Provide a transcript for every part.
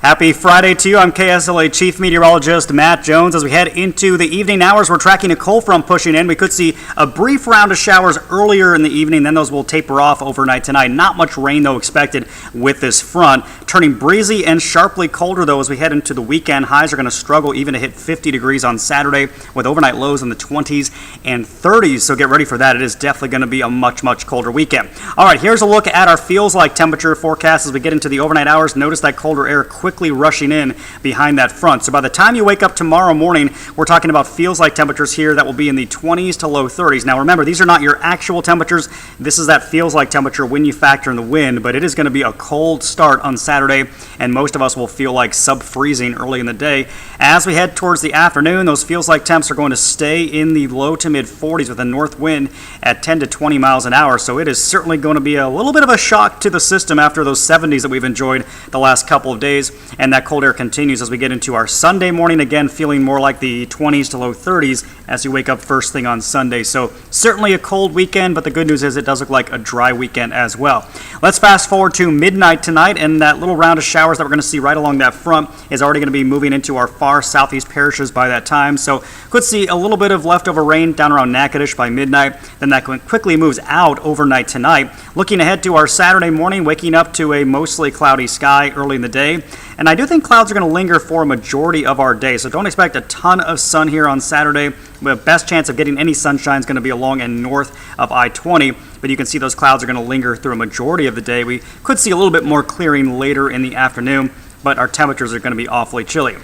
Happy Friday to you. I'm KSLA Chief Meteorologist Matt Jones. As we head into the evening hours, we're tracking a cold front pushing in. We could see a brief round of showers earlier in the evening, then those will taper off overnight tonight. Not much rain, though, expected with this front. Turning breezy and sharply colder, though, as we head into the weekend. Highs are going to struggle even to hit 50 degrees on Saturday, with overnight lows in the 20s and 30s. So get ready for that. It is definitely going to be a much colder weekend. All right, here's a look at our feels-like temperature forecast as we get into the overnight hours. Notice that colder air quickly rushing in behind that front. So by the time you wake up tomorrow morning, we're talking about feels-like temperatures here that will be in the 20s to low 30s. Now remember, these are not your actual temperatures. This is that feels-like temperature when you factor in the wind, but it is going to be a cold start on Saturday, and most of us will feel like sub-freezing early in the day. As we head towards the afternoon, those feels-like temps are going to stay in the low to mid 40s with a north wind at 10 to 20 miles an hour. So it is certainly going to be a little bit of a shock to the system after those 70s that we've enjoyed the last couple of days. And that cold air continues as we get into our Sunday morning, again feeling more like the 20s to low 30s as you wake up first thing on Sunday. So certainly a cold weekend, but the good news is it does look like a dry weekend as well. Let's fast forward to midnight tonight, and that little round of showers that we're going to see right along that front is already going to be moving into our far southeast parishes by that time. So could see a little bit of leftover rain down around Natchitoches by midnight. Then that quickly moves out overnight tonight. Looking ahead to our Saturday morning, waking up to a mostly cloudy sky early in the day. And I do think clouds are going to linger for a majority of our day, so don't expect a ton of sun here on Saturday. The best chance of getting any sunshine is going to be along and north of I-20, but you can see those clouds are going to linger through a majority of the day. We could see a little bit more clearing later in the afternoon, but our temperatures are going to be awfully chilly.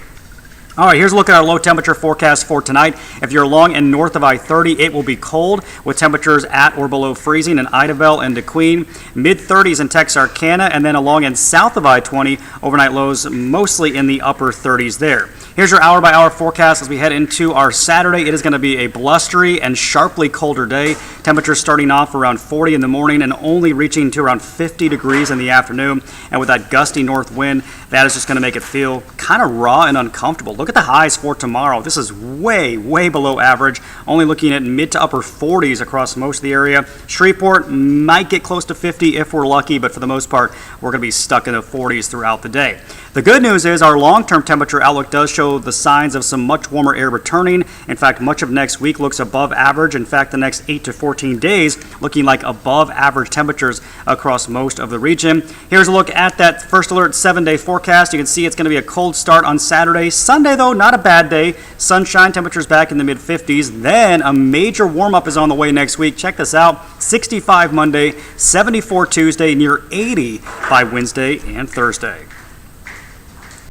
All right, here's a look at our low temperature forecast for tonight. If you're along and north of I-30, it will be cold with temperatures at or below freezing in Idabel and DeQueen, mid-30s in Texarkana, and then along and south of I-20, overnight lows mostly in the upper 30s there. Here's your hour-by-hour forecast as we head into our Saturday. It is going to be a blustery and sharply colder day. Temperatures starting off around 40 in the morning and only reaching to around 50 degrees in the afternoon. And with that gusty north wind, that is just going to make it feel kind of raw and uncomfortable. Look at the highs for tomorrow. This is way below average, only looking at mid to upper 40s across most of the area. Shreveport might get close to 50 if we're lucky, but for the most part, we're going to be stuck in the 40s throughout the day. The good news is our long-term temperature outlook does show the signs of some much warmer air returning. In fact, much of next week looks above average. In fact, the next 8 to 14 days looking like above average temperatures across most of the region. Here's a look at that First Alert 7-day forecast. You can see it's going to be a cold start on Saturday. Sunday, though, not a bad day. Sunshine, temperatures back in the mid-50s. Then a major warm-up is on the way next week. Check this out. 65 Monday, 74 Tuesday, near 80 by Wednesday and Thursday.